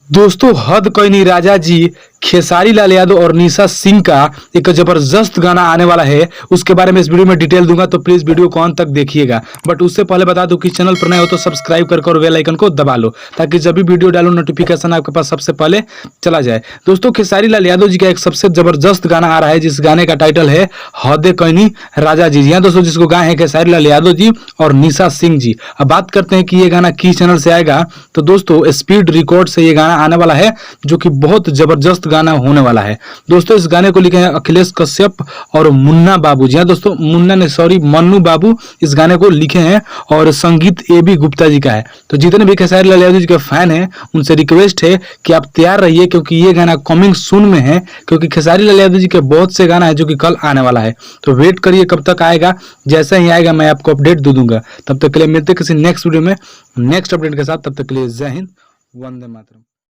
दोस्तों हद कोई नहीं राजा जी खेसारी लाल यादव और निशा सिंह का एक जबरदस्त गाना आने वाला है। उसके बारे में इस वीडियो में डिटेल दूंगा, तो प्लीज वीडियो को अंत तक देखिएगा। बट उससे पहले बता दूं कि चैनल पर नए हो तो सब्सक्राइब करके और बेल आइकन को दबा लो, ताकि जब भी वीडियो डालूं नोटिफिकेशन आपके पास सबसे पहले चला जाए। दोस्तों खेसारी लाल यादव जी का एक सबसे जबरदस्त गाना आ रहा है, जिस गाने का टाइटल है हद कोई नहीं राजा जी। हाँ दोस्तों, जिसको गाए हैं खेसारी लाल यादव जी और निशा सिंह जी। अब बात करते हैं कि ये गाना किस चैनल से आएगा। तो दोस्तों स्पीड रिकॉर्ड से ये गाना आने वाला है, जो कि बहुत जबरदस्त गाना होने वाला है। दोस्तों इस गाने को लिखे हैं अखिलेश कश्यप और मुन्ना बाबू जी। हाँ दोस्तों, मन्नू बाबू इस गाने को लिखे हैं और संगीत AB गुप्ता जी का है। तो जितने भी खेसारी लाल यादव जी के फैन हैं उनसे रिक्वेस्ट है कि आप तैयार रहिए, क्योंकि ये गाना कमिंग सून में है। क्योंकि खेसारी लाल यादव जी के बहुत से गाना है जो कि कल आने वाला है, तो वेट करिए कब तक आएगा। जैसा ही आएगा मैं आपको अपडेट दे दूंगा। तब तक के लिए मिलते किसी नेक्स्ट वीडियो में नेक्स्ट अपडेट के साथ। तब तक के लिए जय हिंद, वंदे मातरम।